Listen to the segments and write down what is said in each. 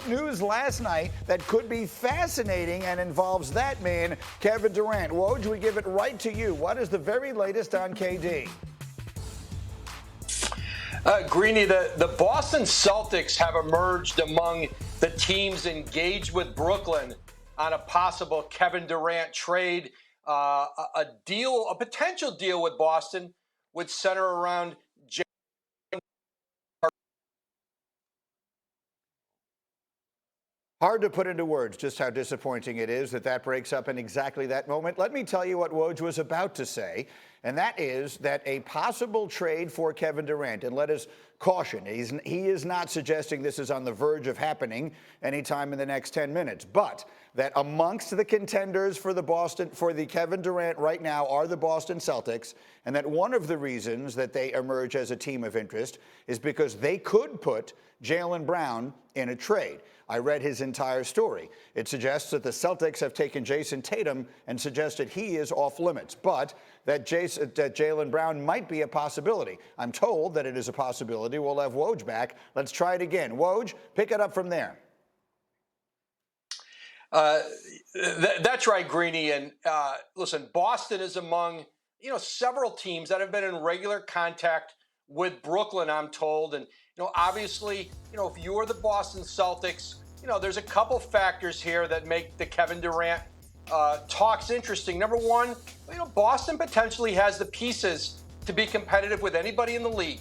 news last night that could be fascinating and involves that man, Kevin Durant. Woj, we give it right to you. What is the very latest on KD? Greeny, the Boston Celtics have emerged among the teams engaged with Brooklyn on a possible Kevin Durant trade. A potential deal with Boston would center around Jaylen. Hard to put into words just how disappointing it is that breaks up in exactly that moment. Let me tell you what Woj was about to say, and that is that a possible trade for Kevin Durant, and let us caution, he is not suggesting this is on the verge of happening anytime in the next 10 minutes, but that amongst the contenders for the Kevin Durant right now are the Boston Celtics, and that one of the reasons that they emerge as a team of interest is because they could put Jaylen Brown in a trade. I read his entire story. It suggests that the Celtics have taken Jason Tatum and suggested he is off limits, but that Jaylen Brown might be a possibility. I'm told that it is a possibility. We'll have Woj back. Let's try it again. Woj, pick it up from there. That's right, Greeny. And listen, Boston is among several teams that have been in regular contact with Brooklyn, I'm told. And obviously, if you're the Boston Celtics, there's a couple factors here that make the Kevin Durant talks interesting. Number one, Boston potentially has the pieces to be competitive with anybody in the league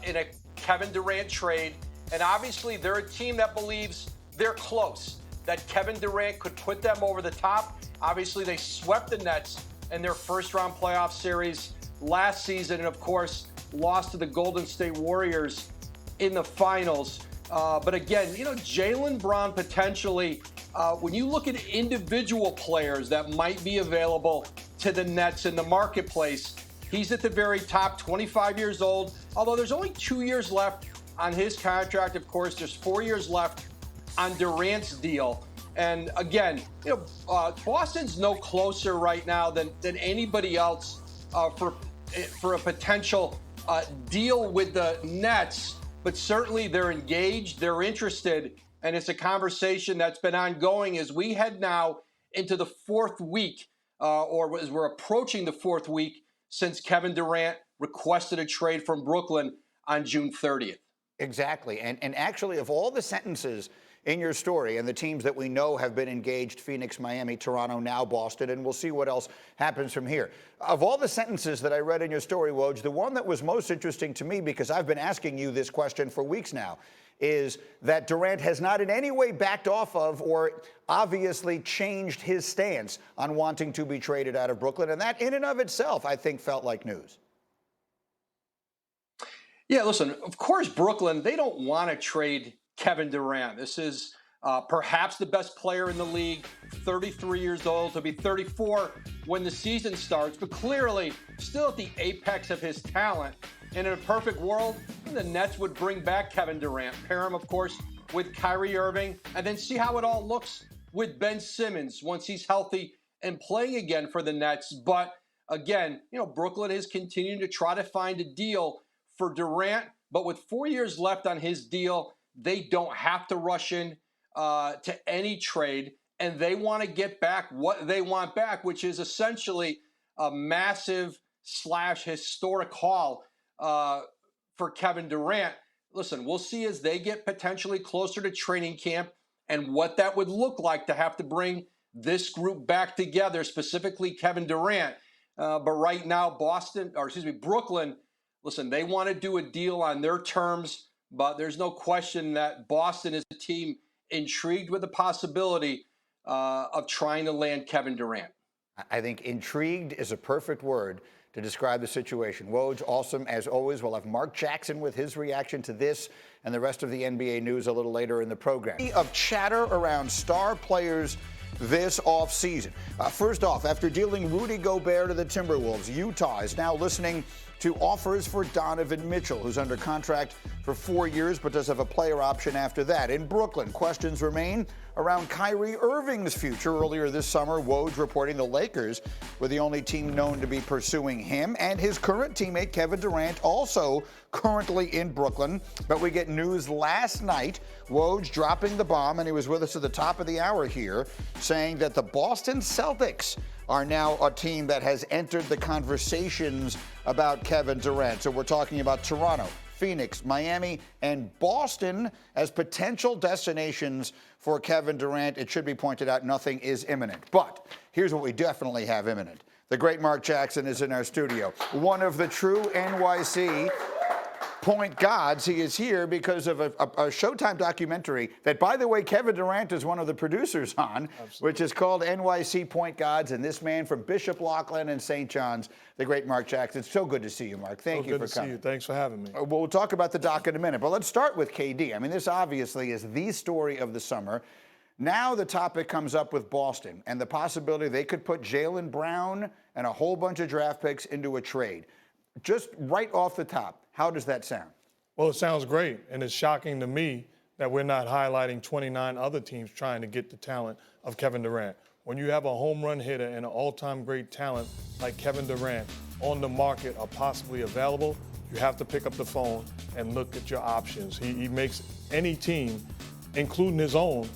in a Kevin Durant trade. And obviously, they're a team that believes they're close, that Kevin Durant could put them over the top. Obviously, they swept the Nets in their first-round playoff series last season, and of course, lost to the Golden State Warriors in the finals. But again, Jaylen Brown potentially, when you look at individual players that might be available to the Nets in the marketplace, he's at the very top, 25 years old, although there's only 2 years left on his contract. Of course, there's 4 years left on Durant's deal. And again, Boston's no closer right now than anybody else for a potential deal with the Nets, but certainly they're engaged, they're interested, and it's a conversation that's been ongoing as we head now into the fourth week, or as we're approaching the fourth week since Kevin Durant requested a trade from Brooklyn on June 30th. Exactly, and actually, of all the sentences in your story and the teams that we know have been engaged, Phoenix, Miami, Toronto, now Boston, and we'll see what else happens from here. Of all the sentences that I read in your story, Woj, the one that was most interesting to me, because I've been asking you this question for weeks now, is that Durant has not in any way backed off of or obviously changed his stance on wanting to be traded out of Brooklyn. And that in and of itself, I think, felt like news. Yeah, listen, of course, Brooklyn, they don't want to trade Kevin Durant. This is perhaps the best player in the league, 33 years old, to be 34 when the season starts, but clearly still at the apex of his talent. And in a perfect world, the Nets would bring back Kevin Durant, pair him, of course, with Kyrie Irving, and then see how it all looks with Ben Simmons once he's healthy and playing again for the Nets. But again, Brooklyn is continuing to try to find a deal for Durant, but with 4 years left on his deal, they don't have to rush in to any trade, and they want to get back what they want back, which is essentially a massive / historic haul for Kevin Durant. Listen, we'll see as they get potentially closer to training camp and what that would look like to have to bring this group back together, specifically Kevin Durant. But right now, Brooklyn, listen, they want to do a deal on their terms. But there's no question that Boston is a team intrigued with the possibility of trying to land Kevin Durant. I think intrigued is a perfect word to describe the situation. Woj, awesome as always. We'll have Mark Jackson with his reaction to this and the rest of the NBA news a little later in the program. Of chatter around star players this offseason. First off, after dealing Rudy Gobert to the Timberwolves, Utah is now listening to offers for Donovan Mitchell, who's under contract for 4 years but does have a player option after that. In Brooklyn, questions remain around Kyrie Irving's future. Earlier this summer, Woj reporting the Lakers were the only team known to be pursuing him, and his current teammate Kevin Durant also currently in Brooklyn. But we get news last night, Woj dropping the bomb, and he was with us at the top of the hour here, saying that the Boston Celtics are now a team that has entered the conversations about Kevin Durant. So we're talking about Toronto, Phoenix, Miami, and Boston as potential destinations for Kevin Durant. It should be pointed out nothing is imminent. But here's what we definitely have imminent. The great Mark Jackson is in our studio. One of the true NYC point gods. He is here because of a Showtime documentary that, by the way, Kevin Durant is one of the producers on, which is called NYC Point Gods. And this man from Bishop Laughlin and St. John's, the great Mark Jackson. It's so good to see you, Mark. Thank you for coming. Good to see you. Thanks for having me. We'll talk about the doc in a minute, but let's start with KD. I mean, this obviously is the story of the summer. Now the topic comes up with Boston and the possibility they could put Jaylen Brown and a whole bunch of draft picks into a trade. Just right off the top, how does that sound? Well, it sounds great, and it's shocking to me that we're not highlighting 29 other teams trying to get the talent of Kevin Durant. When you have a home run hitter and an all-time great talent like Kevin Durant on the market or possibly available, you have to pick up the phone and look at your options. He makes any team, including his own,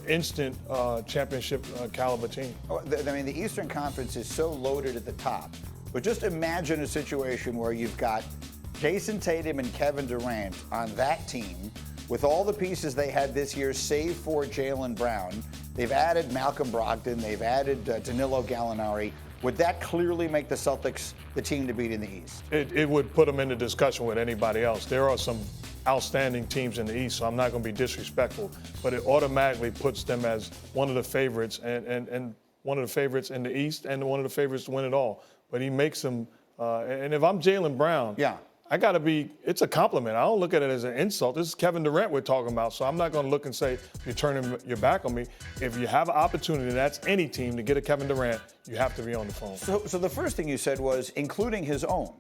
instant championship caliber team. I mean, the Eastern Conference is so loaded at the top. But just imagine a situation where you've got Jason Tatum and Kevin Durant on that team with all the pieces they had this year, save for Jaylen Brown. They've added Malcolm Brogdon. They've added Danilo Gallinari. Would that clearly make the Celtics the team to beat in the East? It would put them into discussion with anybody else. There are some outstanding teams in the East, so I'm not going to be disrespectful, but it automatically puts them as one of the favorites and one of the favorites in the East and one of the favorites to win it all. But he makes them, and if I'm Jaylen Brown, I got to be, it's a compliment. I don't look at it as an insult. This is Kevin Durant we're talking about, so I'm not going to look and say, you're turning your back on me. If you have an opportunity, that's any team, to get a Kevin Durant, you have to be on the phone. So the first thing you said was including his own.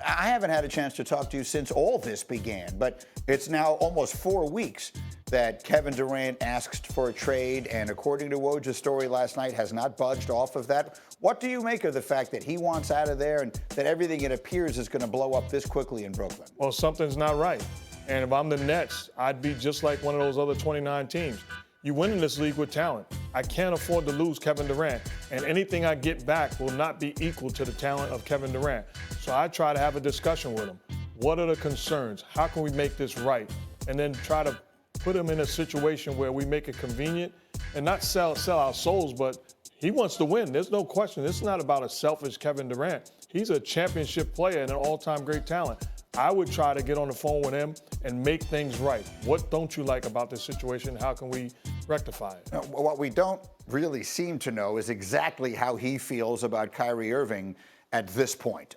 I haven't had a chance to talk to you since all this began, but it's now almost 4 weeks that Kevin Durant asked for a trade, and according to Woj's story last night, has not budged off of that. What do you make of the fact that he wants out of there and that everything, it appears, is going to blow up this quickly in Brooklyn? Well, something's not right. And if I'm the Nets, I'd be just like one of those other 29 teams. You win in this league with talent. I can't afford to lose Kevin Durant, and anything I get back will not be equal to the talent of Kevin Durant. So I try to have a discussion with him. What are the concerns? How can we make this right? And then try to put him in a situation where we make it convenient and not sell our souls, but he wants to win. There's no question. This is not about a selfish Kevin Durant. He's a championship player and an all-time great talent. I would try to get on the phone with him and make things right. What don't you like about this situation? How can we rectify it? What we don't really seem to know is exactly how he feels about Kyrie Irving at this point.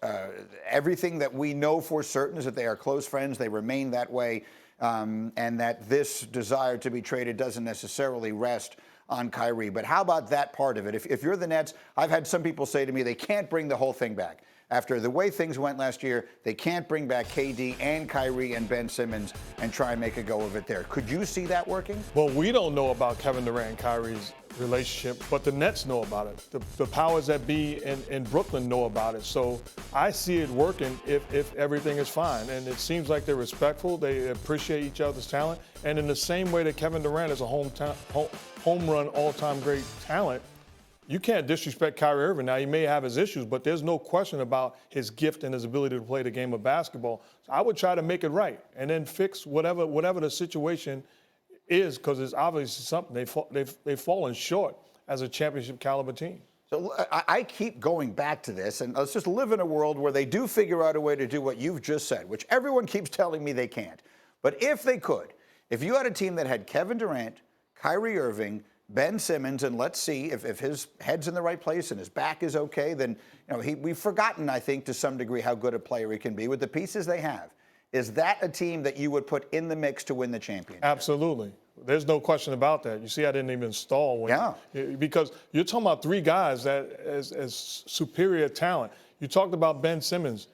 Everything that we know for certain is that they are close friends. They remain that way, and that this desire to be traded doesn't necessarily rest on Kyrie. But how about that part of it? If you're the Nets, I've had some people say to me they can't bring the whole thing back. After the way things went last year, they can't bring back KD and Kyrie and Ben Simmons and try and make a go of it there. Could you see that working? Well, we don't know about Kevin Durant and Kyrie's relationship, but the Nets know about it. The powers that be in Brooklyn know about it. So I see it working if everything is fine. And it seems like they're respectful. They appreciate each other's talent. And in the same way that Kevin Durant is a home run all-time great talent, you can't disrespect Kyrie Irving. Now, he may have his issues, but there's no question about his gift and his ability to play the game of basketball. So I would try to make it right and then fix whatever the situation is, because it's obviously something they've fallen short as a championship caliber team. So I keep going back to this, and let's just live in a world where they do figure out a way to do what you've just said, which everyone keeps telling me they can't. But if they could, if you had a team that had Kevin Durant, Kyrie Irving, Ben Simmons, and let's see if his head's in the right place and his back is okay, then we've forgotten, I think, to some degree how good a player he can be with the pieces they have. Is that a team that you would put in the mix to win the championship? Absolutely. There's no question about that. You see, I didn't even stall. Because you're talking about three guys that as superior talent. You talked about Ben Simmons.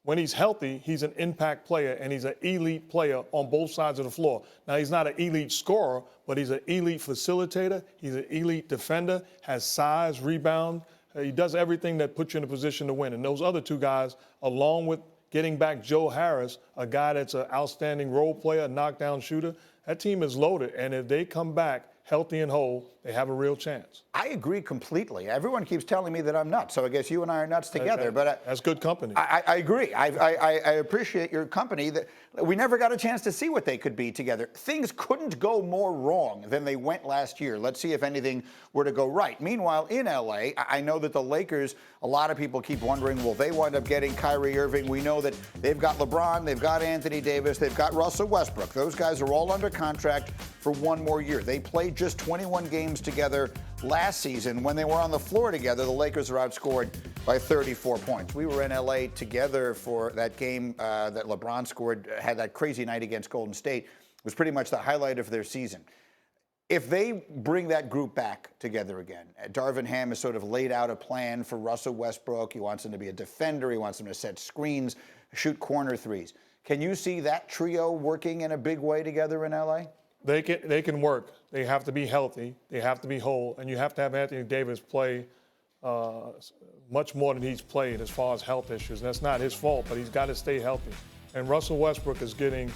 When he's healthy, he's an impact player, and he's an elite player on both sides of the floor. Now, he's not an elite scorer, but he's an elite facilitator. He's an elite defender, has size, rebound. He does everything that puts you in a position to win. And those other two guys, along with getting back Joe Harris, a guy that's an outstanding role player, a knockdown shooter, that team is loaded. And if they come back healthy and whole, they have a real chance. I agree completely. Everyone keeps telling me that I'm nuts, so I guess you and I are nuts together. But that's good company. I agree. I appreciate your company. That we never got a chance to see what they could be together. Things couldn't go more wrong than they went last year. Let's see if anything were to go right. Meanwhile, in LA, I know that the Lakers, a lot of people keep wondering, will they wind up getting Kyrie Irving? We know that they've got LeBron, they've got Anthony Davis, they've got Russell Westbrook. Those guys are all under contract for one more year. They played just 21 games together last season. When they were on the floor together, the Lakers are outscored by 34 points. We were in LA together for that game that LeBron scored, had that crazy night against Golden State. It was pretty much the highlight of their season. If they bring that group back together again, Darvin Ham has sort of laid out a plan for Russell Westbrook. He wants him to be a defender. He wants him to set screens, shoot corner threes. Can you see that trio working in a big way together in LA? They can work. They have to be healthy. They have to be whole. And you have to have Anthony Davis play much more than he's played as far as health issues. That's not his fault, but he's got to stay healthy. And Russell Westbrook is getting,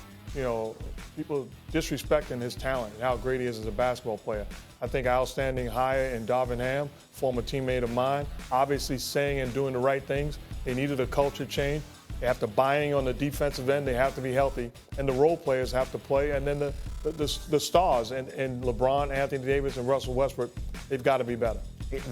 people disrespecting his talent and how great he is as a basketball player. I think outstanding hire in Darvin Ham, former teammate of mine, obviously saying and doing the right things. They needed a culture change. They have to buy in on the defensive end. They have to be healthy, and the role players have to play. And then the stars and LeBron, Anthony Davis, and Russell Westbrook, they've got to be better.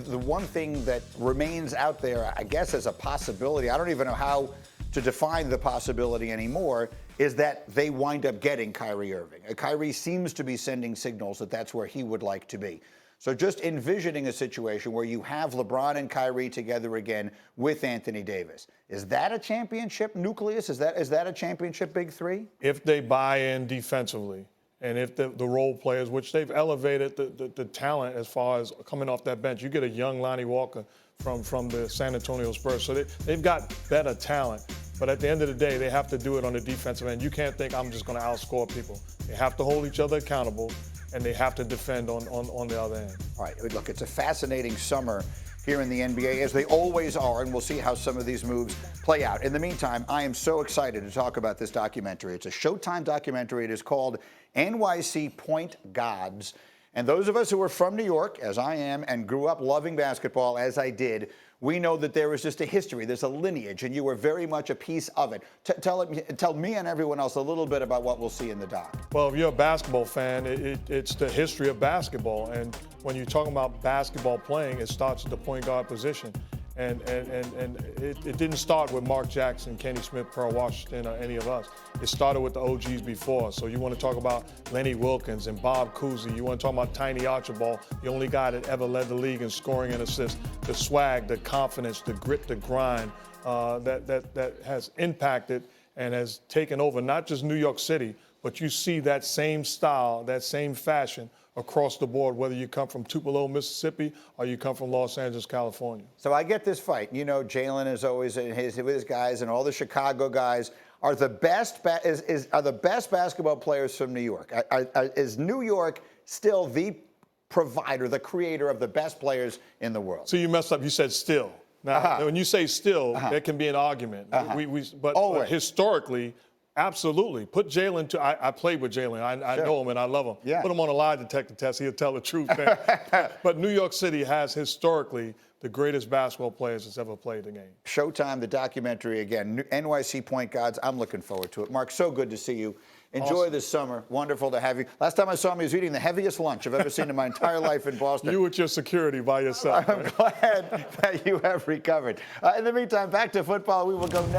The one thing that remains out there, I guess, as a possibility, I don't even know how to define the possibility anymore, is that they wind up getting Kyrie Irving. Kyrie seems to be sending signals that that's where he would like to be. So just envisioning a situation where you have LeBron and Kyrie together again with Anthony Davis. Is that a championship nucleus? Is that a championship big three? If they buy in defensively and if the role players, which they've elevated the talent as far as coming off that bench. You get a young Lonnie Walker from the San Antonio Spurs. So they've got better talent. But at the end of the day, they have to do it on the defensive end. You can't think I'm just going to outscore people. They have to hold each other accountable, and they have to defend on the other end. All right, look, it's a fascinating summer here in the NBA, as they always are, and we'll see how some of these moves play out. In the meantime, I am so excited to talk about this documentary. It's a Showtime documentary. It is called NYC Point Gods. And those of us who are from New York, as I am, and grew up loving basketball as I did, we know that there is just a history, there's a lineage, and you are very much a piece of it. Tell me and everyone else a little bit about what we'll see in the doc. Well, if you're a basketball fan, it's the history of basketball. And when you're talking about basketball playing, it starts at the point guard position. And it didn't start with Mark Jackson, Kenny Smith, Pearl Washington, or any of us. It started with the OGs before. So you want to talk about Lenny Wilkins and Bob Cousy. You want to talk about Tiny Archibald, the only guy that ever led the league in scoring and assists. The swag, the confidence, the grit, the grind that has impacted and has taken over not just New York City, but you see that same style, that same fashion across the board, whether you come from Tupelo, Mississippi, or you come from Los Angeles, California. So I get this fight. You know, Jaylen is always with his guys, and all the Chicago guys are the best. Are the best basketball players from New York? Is New York still the provider, the creator of the best players in the world? So you messed up. You said still. Now, when you say still, there can be an argument. But historically, absolutely. Put Jaylen to, I played with Jaylen. I know him and I love him. Yeah. Put him on a lie detector test. He'll tell the truth. But New York City has historically the greatest basketball players that's ever played the game. Showtime, the documentary again, NYC Point Gods. I'm looking forward to it. Mark, so good to see you. Enjoy this summer. Wonderful to have you. Last time I saw him, he was eating the heaviest lunch I've ever seen in my entire life in Boston. You with your security by yourself. I'm glad that you have recovered. In the meantime, back to football. We will go next.